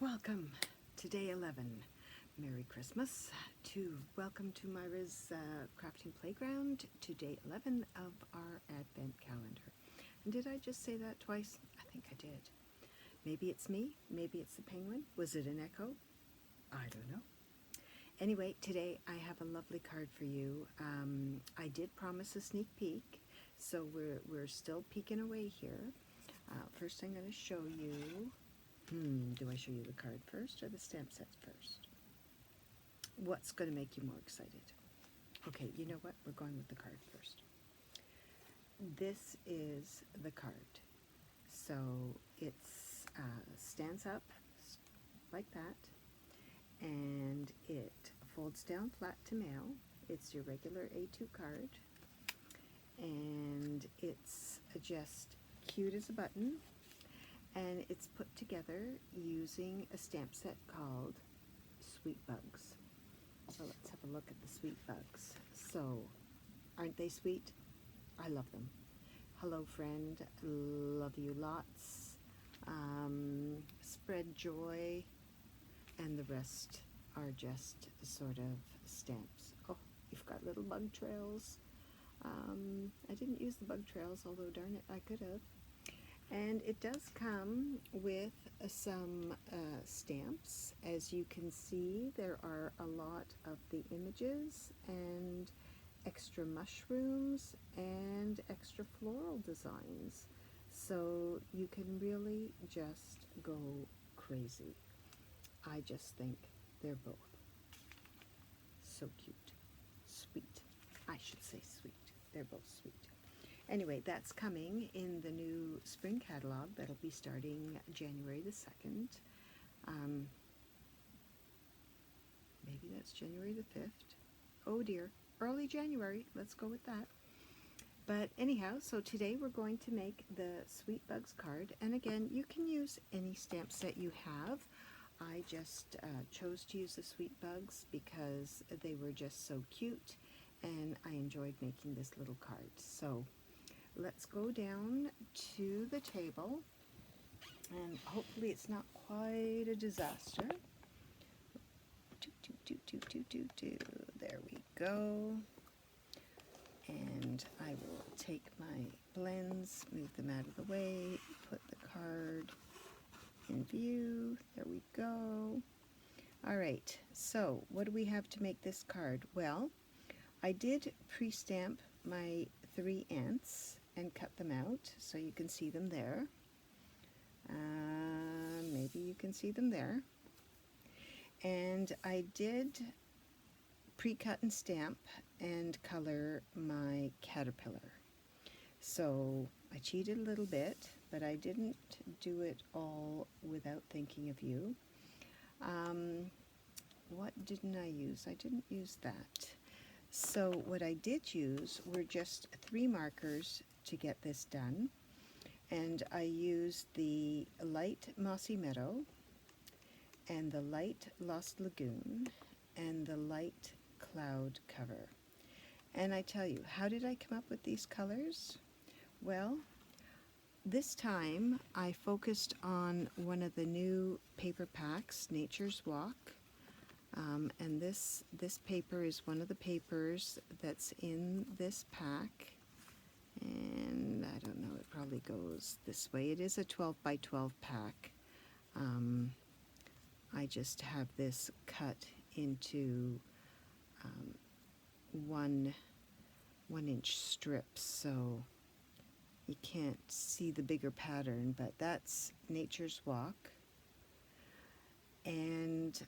Welcome to day 11. Merry Christmas. Welcome to Myra's Crafting Playground, to day 11 of our Advent calendar. And did I just say that twice? I think I did. Maybe it's me, maybe it's the penguin. Was it an echo? I don't know. Anyway, today I have a lovely card for you. I did promise a sneak peek, so we're still peeking away here. First I'm going to show you. Do I show you the card first or the stamp sets first? What's going to make you more excited? Okay, you know what? We're going with the card first. This is the card. So it stands up like that, and it folds down flat to mail. It's your regular A2 card, and it's just cute as a button. And it's put together using a stamp set called Sweet Bugs. So let's have a look at the Sweet Bugs. So, aren't they sweet? I love them. Hello friend, love you lots. Spread joy, and the rest are just sort of stamps. Oh, you've got little bug trails. I didn't use the bug trails, although darn it, I could have. And it does come with some stamps. As you can see, there are a lot of the images and extra mushrooms and extra floral designs. So you can really just go crazy. I just think they're both so cute. Sweet. I should say sweet. They're both sweet. Anyway, that's coming in the new spring catalog that'll be starting January the 2nd. Maybe that's January the 5th. Oh dear, early January. Let's go with that. But anyhow, so today we're going to make the Sweet Bugs card. And again, you can use any stamp set you have. I just chose to use the Sweet Bugs because they were just so cute, and I enjoyed making this little card. So let's go down to the table, and hopefully it's not quite a disaster. There we go. And I will take my blends, move them out of the way, put the card in view. There we go. All right, so what do we have to make this card? Well, I did pre-stamp my 3 ants and cut them out so you can see them there. Maybe you can see them there. And I did pre-cut and stamp and color my caterpillar. So I cheated a little bit, but I didn't do it all without thinking of you. What didn't I use? I didn't use that. So what I did use were just 3 markers to get this done, and I used the light Mossy Meadow and the light Lost Lagoon and the light Cloud Cover. And I tell you, how did I come up with these colors? Well, this time I focused on one of the new paper packs, Nature's Walk. And this paper is one of the papers that's in this pack, and I don't know, it probably goes this way. It is a 12 by 12 pack. I just have this cut into 1-inch strips, so you can't see the bigger pattern, but that's Nature's Walk. And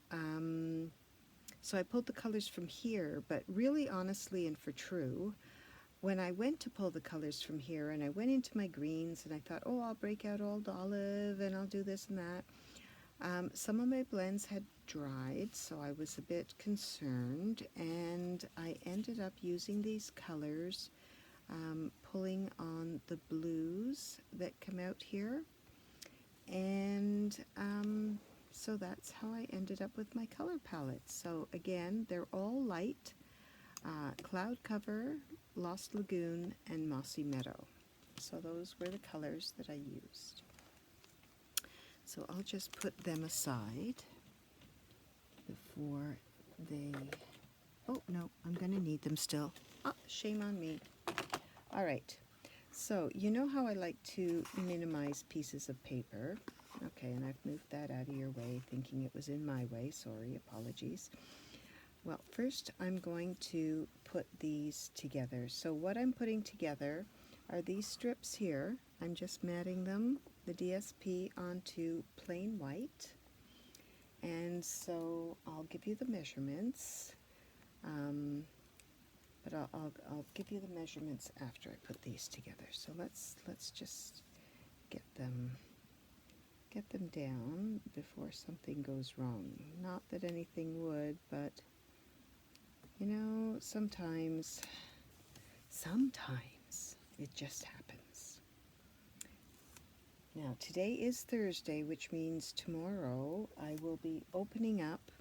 so I pulled the colors from here, but really honestly and for true, when I went to pull the colors from here and I went into my greens and I thought, oh, I'll break out Old Olive and I'll do this and that, some of my blends had dried, so I was a bit concerned, and I ended up using these colors, pulling on the blues that come out here, and so that's how I ended up with my color palette. So again, they're all light, Cloud Cover, Lost Lagoon, and Mossy Meadow. So those were the colors that I used. So I'll just put them aside before they... Oh, no, I'm going to need them still. Ah, shame on me. All right. So, you know how I like to minimize pieces of paper? Okay, and I've moved that out of your way, thinking it was in my way. Sorry, apologies. Well, first I'm going to put these together. So what I'm putting together are these strips here. I'm just matting them, the DSP, onto plain white. And so I'll give you the measurements. But I'll give you the measurements after I put these together. So let's just get them down before something goes wrong. Not that anything would, but you know, sometimes it just happens. Now today is Thursday, which means tomorrow I will be opening up.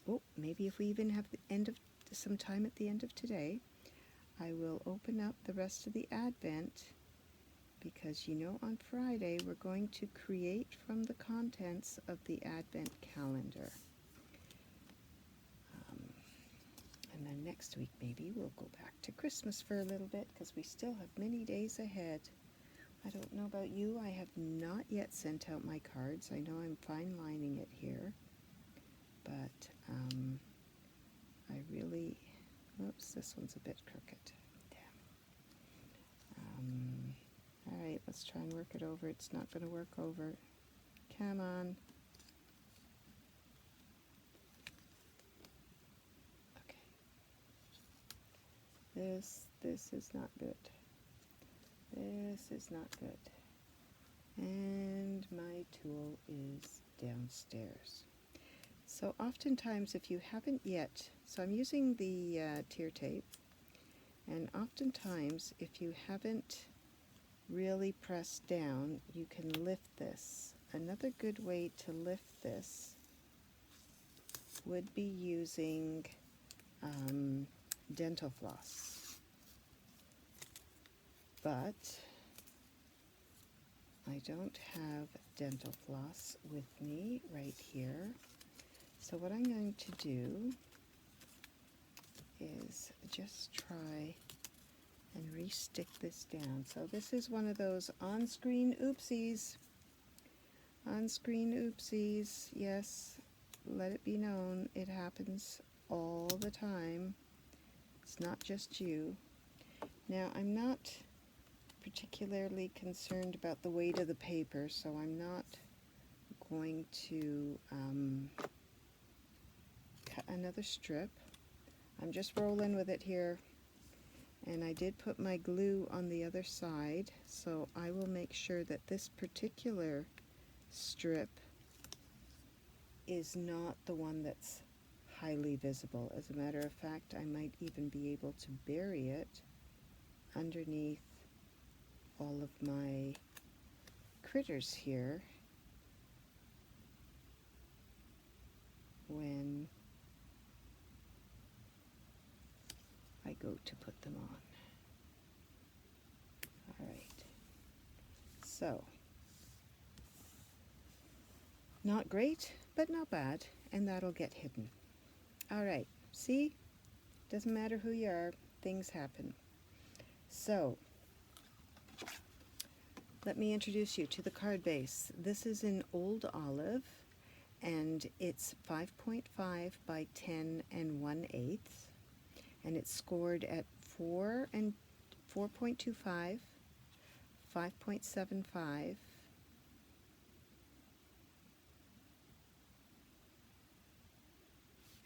Oh, maybe if we even have some time at the end of today, I will open up the rest of the Advent, because you know on Friday we're going to create from the contents of the Advent calendar. And then next week maybe we'll go back to Christmas for a little bit, because we still have many days ahead. I don't know about you, I have not yet sent out my cards. I know I'm fine lining it here, but I really... Oops, this one's a bit crooked. Damn. Alright, let's try and work it over. It's not going to work over. Come on. Okay. This is not good. This is not good. And my tool is downstairs. So oftentimes if you haven't yet, so I'm using the tear tape, and oftentimes if you haven't really pressed down, you can lift this. Another good way to lift this would be using dental floss. But I don't have dental floss with me right here. So what I'm going to do is just try and re-stick this down. So this is one of those on-screen oopsies. On-screen oopsies. Yes, let it be known, it happens all the time. It's not just you. Now, I'm not particularly concerned about the weight of the paper, so I'm not going to cut another strip. I'm just rolling with it here, and I did put my glue on the other side, so I will make sure that this particular strip is not the one that's highly visible. As a matter of fact, I might even be able to bury it underneath all of my critters here when I go to put them on. Alright, so not great, but not bad, and that'll get hidden. Alright, see? Doesn't matter who you are, things happen. So, let me introduce you to the card base. This is in Old Olive, and it's 5.5 by 10 1/8, and it's scored at 4 and 4.25, 5.75,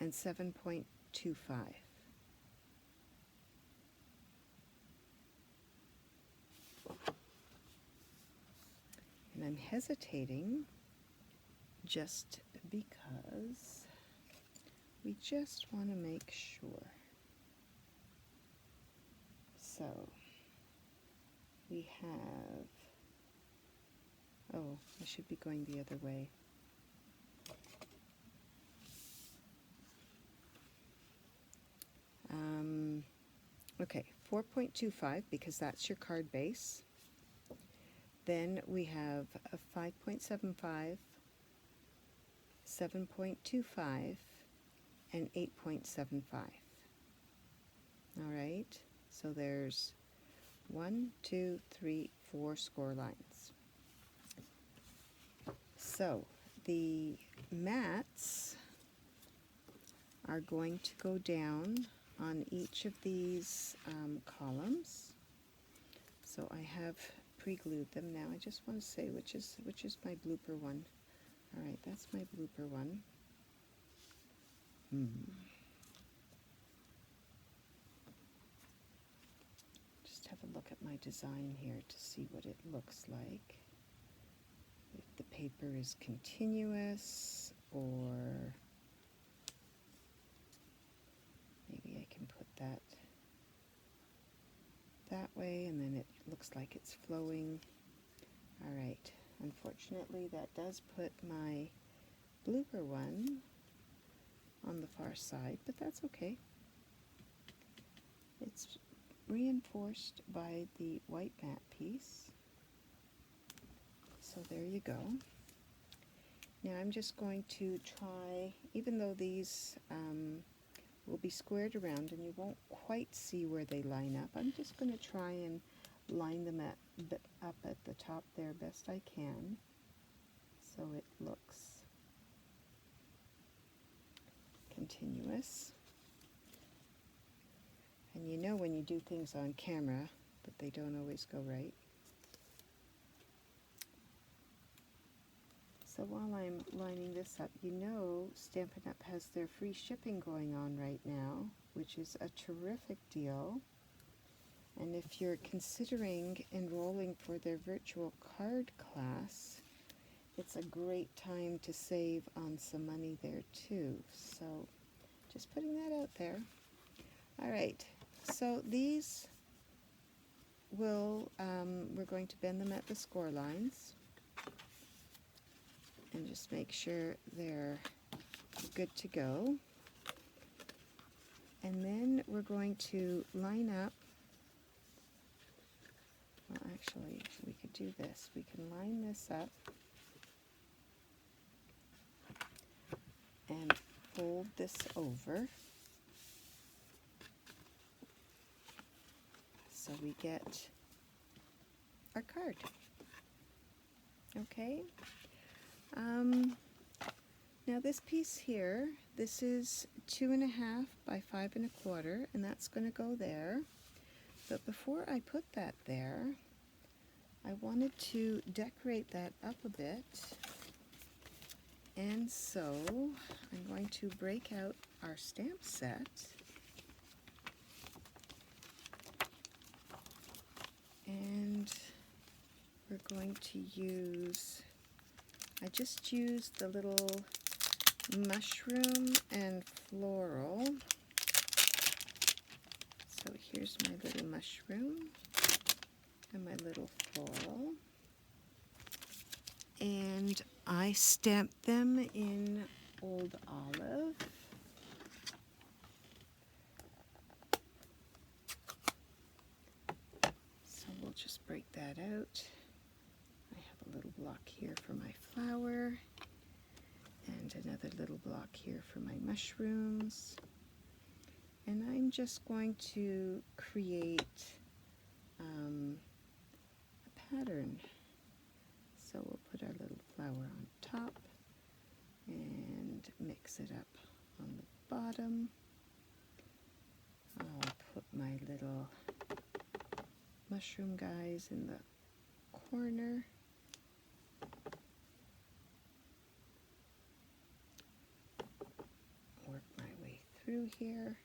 and 7.25. And I'm hesitating just because we just want to make sure. So we have, oh, I should be going the other way. Okay, 4.25, because that's your card base. Then we have a 5.75, 7.25, and 8.75. All right, so there's 1, 2, 3, 4 score lines. So the mats are going to go down on each of these columns. So I have pre-glued them now. I just want to say which is my blooper one. All right, that's my blooper one. Just have a look at my design here to see what it looks like. If the paper is continuous, or maybe I can put that way and then it looks like it's flowing. All right, unfortunately that does put my blooper one on the far side, but that's okay. It's reinforced by the white mat piece. So there you go. Now I'm just going to try, even though these will be squared around and you won't quite see where they line up, I'm just going to try and line them up at the top there best I can, so it looks continuous. And you know when you do things on camera that they don't always go right. So while I'm lining this up, you know Stampin' Up! Has their free shipping going on right now, which is a terrific deal. And if you're considering enrolling for their virtual card class, it's a great time to save on some money there too. So just putting that out there. All right, so these will, we're going to bend them at the score lines and just make sure they're good to go. And then we're going to line up, well actually we could do this. We can line this up and fold this over so we get our card. Okay. Now this piece here, this is 2.5 by 5 1/4, and that's going to go there. But before I put that there, I wanted to decorate that up a bit, and so I'm going to break out our stamp set. And we're going to use, I just used the little mushroom and floral. So here's my little mushroom and my little floral. And I stamped them in Old Olive. So we'll just break that out. I have a little block here for my flower, and another little block here for my mushrooms. And I'm just going to create a pattern. So we'll put our little flower on top and mix it up on the bottom. I'll put my little mushroom guys in the corner. Work my way through here.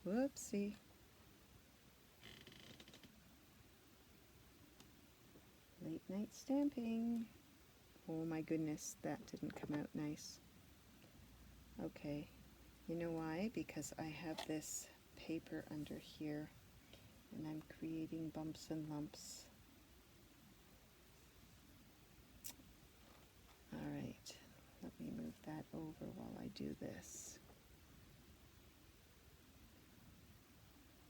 Whoopsie. Late night stamping. Oh my goodness, that didn't come out nice. Okay, you know why? Because I have this paper under here and I'm creating bumps and lumps. Alright, let me move that over while I do this.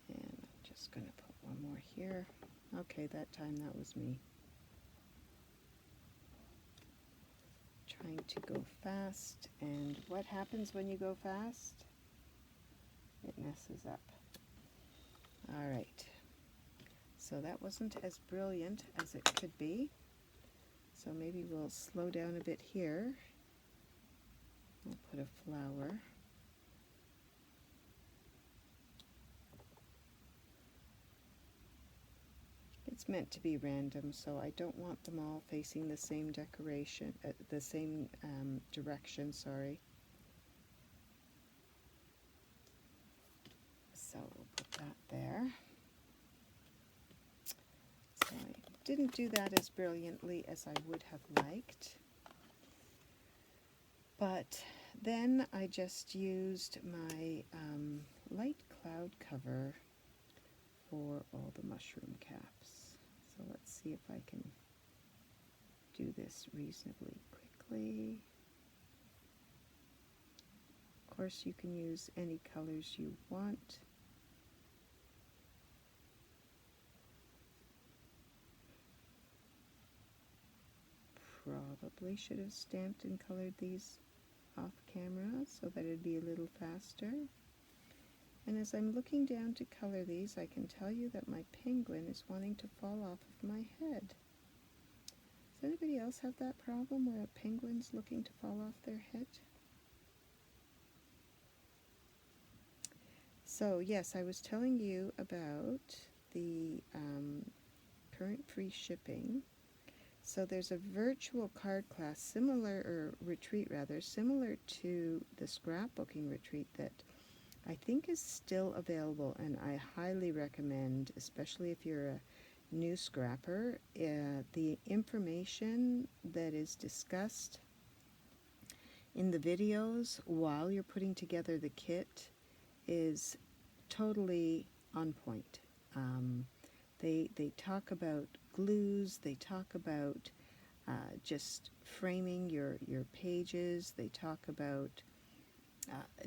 And I'm just going to put one more here. Okay, that time that was me. Trying to go fast, and what happens when you go fast? It messes up. All right. So that wasn't as brilliant as it could be. So maybe we'll slow down a bit here. We'll put a flower. It's meant to be random, so I don't want them all facing the same decoration, the same direction, sorry. So we'll put that there. So I didn't do that as brilliantly as I would have liked. But then I just used my light cloud cover for all the mushroom caps. So let's see if I can do this reasonably quickly. Of course, you can use any colors you want. Probably should have stamped and colored these off camera so that it'd be a little faster. And as I'm looking down to color these, I can tell you that my penguin is wanting to fall off of my head. Does anybody else have that problem where a penguin's looking to fall off their head? So yes, I was telling you about the current free shipping. So there's a virtual card class similar, or retreat rather, similar to the scrapbooking retreat that I think is still available, and I highly recommend, especially if you're a new scrapper. The information that is discussed in the videos while you're putting together the kit is totally on point. They talk about glues, they talk about just framing your pages, they talk about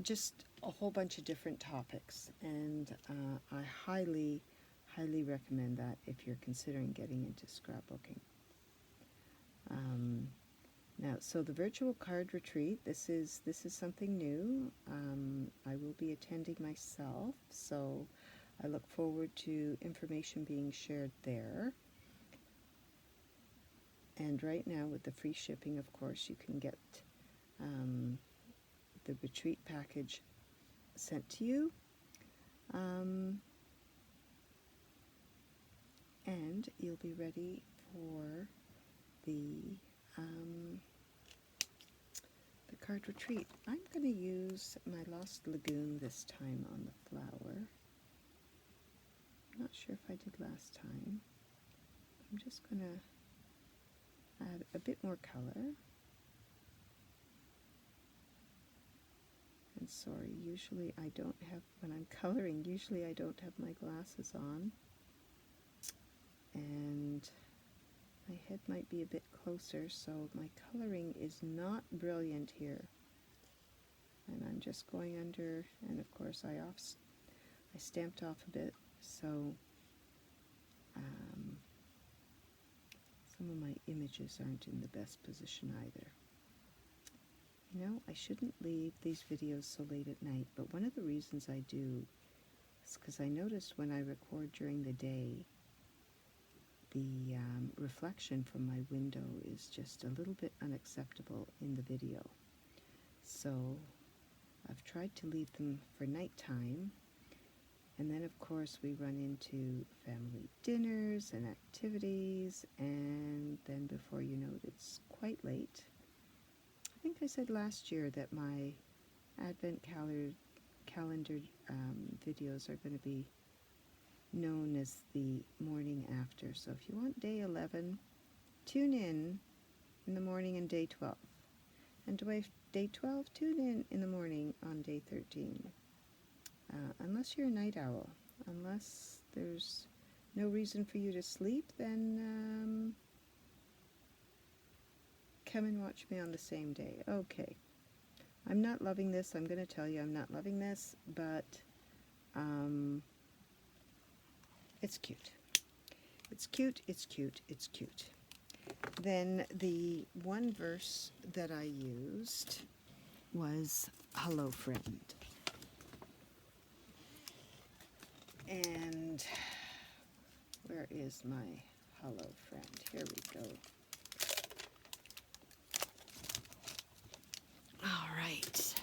just a whole bunch of different topics, and I highly recommend that if you're considering getting into scrapbooking. Now, so the virtual card retreat, this is something new. I will be attending myself, so I look forward to information being shared there. And right now, with the free shipping, of course, you can get the retreat package sent to you. And you'll be ready for the card retreat. I'm going to use my Lost Lagoon this time on the flower. I'm not sure if I did last time. I'm just going to add a bit more color. And sorry, usually I don't have, when I'm coloring, usually I don't have my glasses on. And my head might be a bit closer, so my coloring is not brilliant here. And I'm just going under, and of course I stamped off a bit, so some of my images aren't in the best position either. You know, I shouldn't leave these videos so late at night, but one of the reasons I do is because I noticed when I record during the day, the reflection from my window is just a little bit unacceptable in the video. So I've tried to leave them for nighttime, and then of course we run into family dinners and activities, and then before you know it, it's quite late. I think I said last year that my Advent calendar videos are going to be known as the morning after. So if you want day 11, tune in the morning on day 12. And day 12, tune in the morning on day 13. Unless you're a night owl. Unless there's no reason for you to sleep, then come and watch me on the same day. Okay. I'm not loving this. I'm going to tell you I'm not loving this, but it's cute. It's cute, it's cute, it's cute. Then the one verse that I used was Hello Friend. And where is my Hello Friend? Here we go. All right.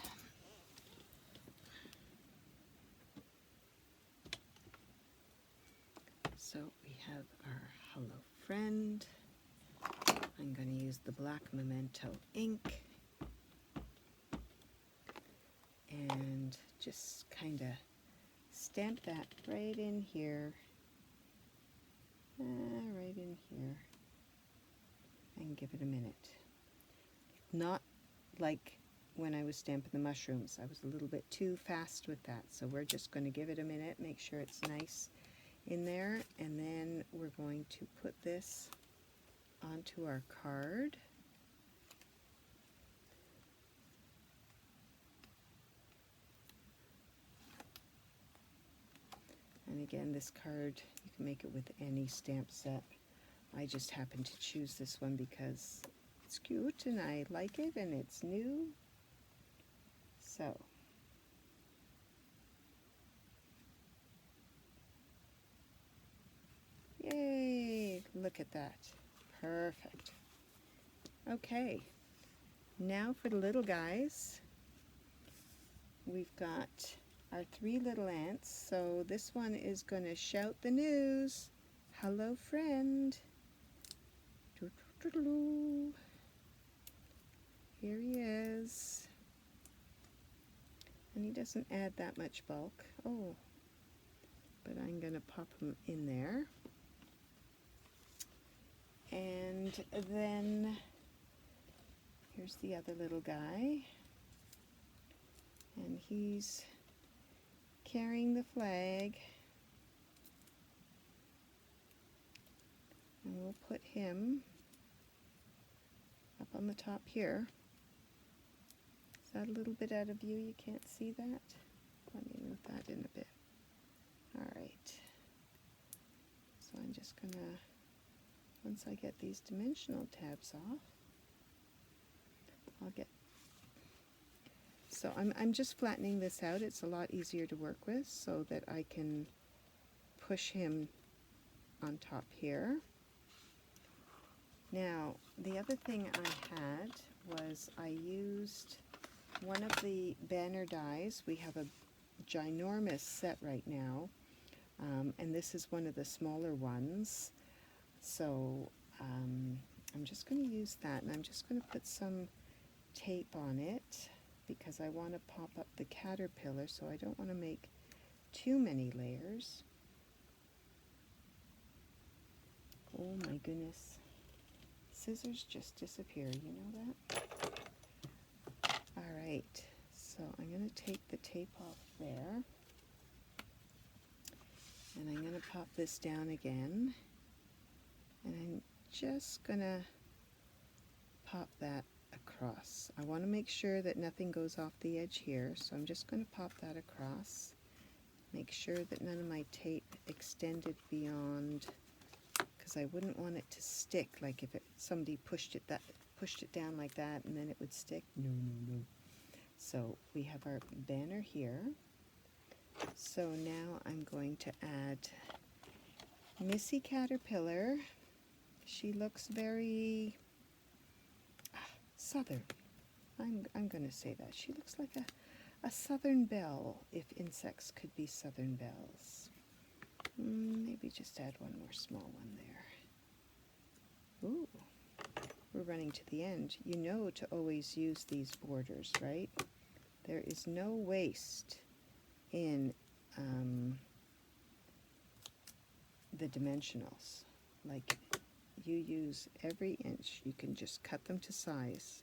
So we have our Hello Friend. I'm going to use the black Memento ink and just kind of stamp that right in here, right in here, and give it a minute. Not like when I was stamping the mushrooms. I was a little bit too fast with that, so we're just going to give it a minute, make sure it's nice in there, and then we're going to put this onto our card. And again, this card, you can make it with any stamp set. I just happen to choose this one because it's cute and I like it and it's new. So, yay, look at that. Perfect. Okay, now for the little guys. We've got our 3 little ants. So this one is going to shout the news. Hello, friend. Here he is. And he doesn't add that much bulk. Oh, but I'm going to pop him in there. And then here's the other little guy. And he's carrying the flag. And we'll put him up on the top here. Is that a little bit out of view? You can't see that? Let me move that in a bit. All right. So I'm just going to, once I get these dimensional tabs off, I'll get, so I'm just flattening this out. It's a lot easier to work with so that I can push him on top here. Now, the other thing I had was I used one of the banner dies. We have a ginormous set right now, and this is one of the smaller ones. So I'm just going to use that, and I'm just going to put some tape on it because I want to pop up the caterpillar, so I don't want to make too many layers. Oh my goodness. Scissors just disappear, you know that? Alright, so I'm going to take the tape off there. And I'm going to pop this down again. And I'm just going to pop that across. I want to make sure that nothing goes off the edge here, so I'm just going to pop that across. Make sure that none of my tape extended beyond, because I wouldn't want it to stick, like if somebody pushed it down like that and then it would stick. No, no, no. So we have our banner here. So now I'm going to add Missy Caterpillar. She looks very southern. I'm going to say that. She looks like a southern belle, if insects could be southern bells. Maybe just add one more small one there. Ooh, we're running to the end. You know to always use these borders, right? There is no waste in the dimensionals. Like, you use every inch. You can just cut them to size.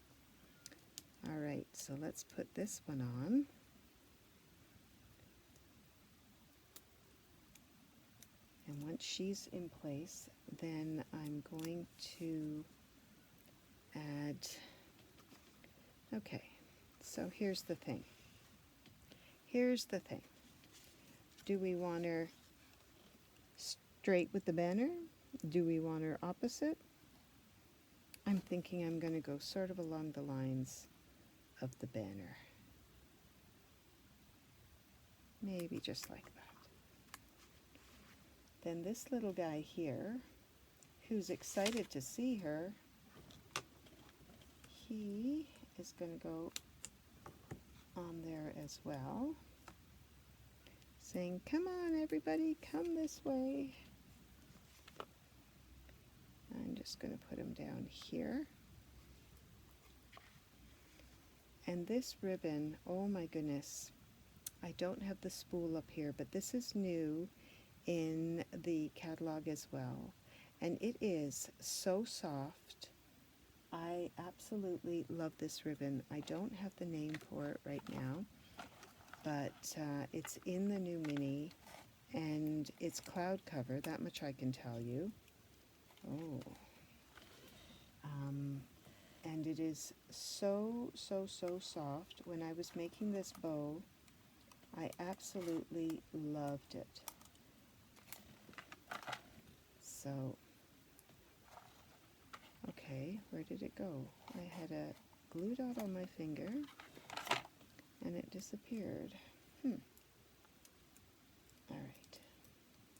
All right, so let's put this one on. And once she's in place, then I'm going to add, okay, so here's the thing. Here's the thing. Do we want her straight with the banner? Do we want her opposite? I'm thinking I'm going to go sort of along the lines of the banner. Maybe just like that. Then this little guy here, who's excited to see her, he is going to go on there as well, saying, "Come on, everybody, come this way." I'm just going to put him down here. And this ribbon, oh my goodness, I don't have the spool up here, but this is new in the catalog as well. And it is so soft. I absolutely love this ribbon. I don't have the name for it right now, but it's in the new mini, and it's cloud cover, that much I can tell you. Oh. And it is so soft. When I was making this bow, I absolutely loved it. So, okay, where did it go? I had a glue dot on my finger, and it disappeared. All right.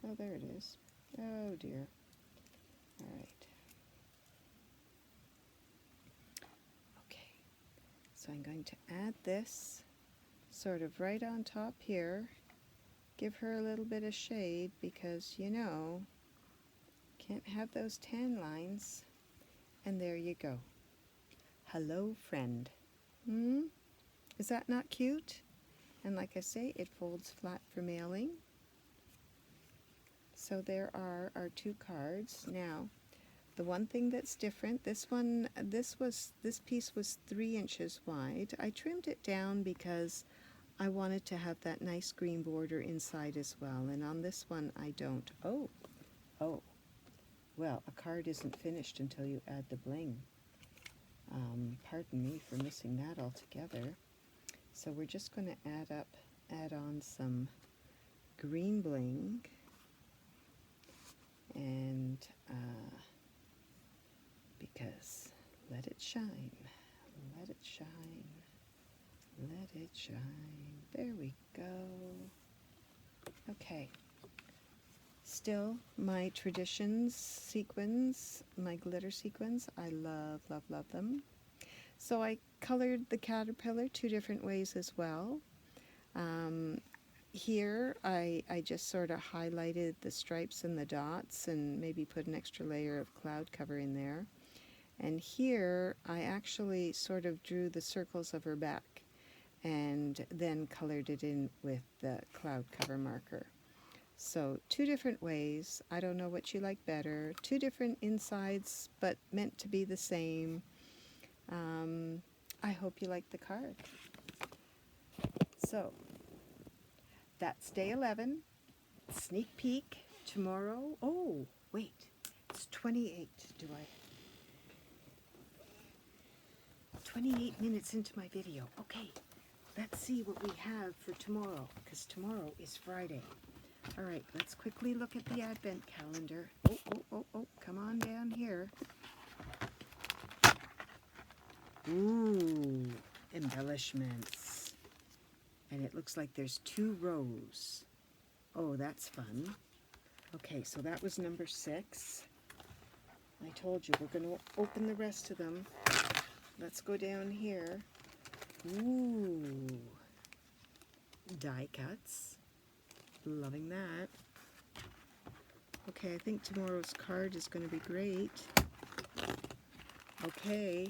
Oh, there it is. Oh, dear. All right. Okay. So I'm going to add this sort of right on top here. Give her a little bit of shade because, you know, can't have those tan lines. And there you go. Hello, friend. Is that not cute? And like I say, it folds flat for mailing. So there are our two cards. Now, the one thing that's different, this piece was 3 inches wide. I trimmed it down because I wanted to have that nice green border inside as well. And on this one, I don't. Oh. Well, a card isn't finished until you add the bling. Pardon me for missing that altogether. So we're just going to add on some green bling, and because let it shine, let it shine, let it shine. There we go. Okay. Still my traditions sequins, my glitter sequins. I love them. So I colored the caterpillar 2 different ways as well. Here I just sort of highlighted the stripes and the dots and maybe put an extra layer of cloud cover in there. And here I actually sort of drew the circles of her back and then colored it in with the cloud cover marker. So 2 different ways. I don't know what you like better. 2 different insides, but meant to be the same. I hope you like the card. So that's day 11. Sneak peek tomorrow. Oh, wait. It's 28. 28 minutes into my video. Okay, let's see what we have for tomorrow, because tomorrow is Friday. All right, let's quickly look at the Advent calendar. Oh, come on down here. Ooh, embellishments. And it looks like there's 2 rows. Oh, that's fun. Okay, so that was number 6. I told you we're going to open the rest of them. Let's go down here. Ooh, die cuts. Loving that. Okay, I think tomorrow's card is going to be great. Okay,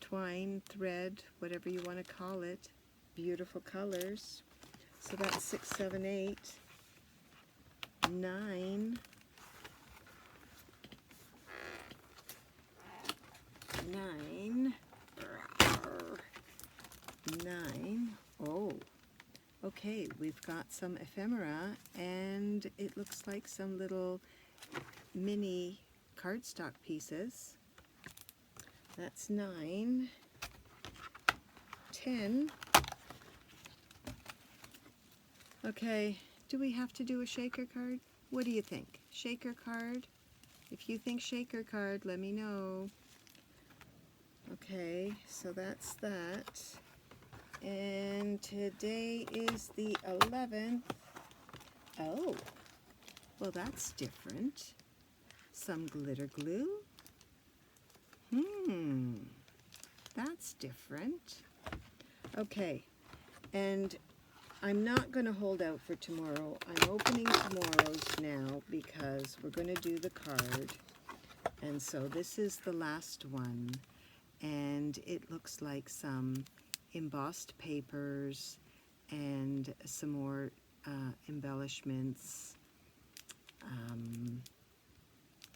twine, thread, whatever you want to call it. Beautiful colors. So that's 6, 7, 8, 9, 9. Oh, okay, we've got some ephemera, and it looks like some little mini cardstock pieces. That's 9, 10. Okay, do we have to do a shaker card? What do you think? shaker card? If you think shaker card, let me know. Okay, so that's that. And today is the 11th. Oh, well, that's different. Some glitter glue. That's different. Okay, and I'm not going to hold out for tomorrow. I'm opening tomorrow's now because we're going to do the card. And so this is the last one. And it looks like some embossed papers and some more embellishments.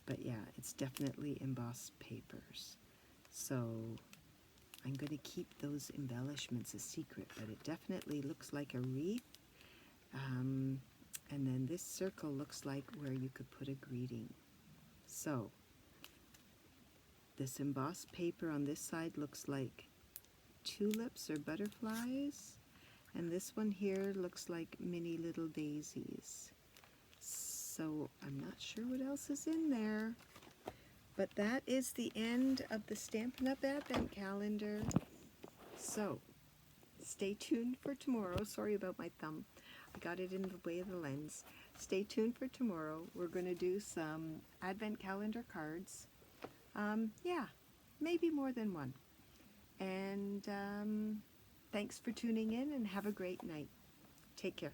But yeah, it's definitely embossed papers. So I'm going to keep those embellishments a secret, but it definitely looks like a wreath. And then this circle looks like where you could put a greeting. So this embossed paper on this side looks like tulips or butterflies. And this one here looks like mini little daisies. So I'm not sure what else is in there. But that is the end of the Stampin' Up! Advent Calendar. So stay tuned for tomorrow. Sorry about my thumb. I got it in the way of the lens. Stay tuned for tomorrow. We're going to do some Advent Calendar cards. Yeah, maybe more than one. And thanks for tuning in and have a great night. Take care.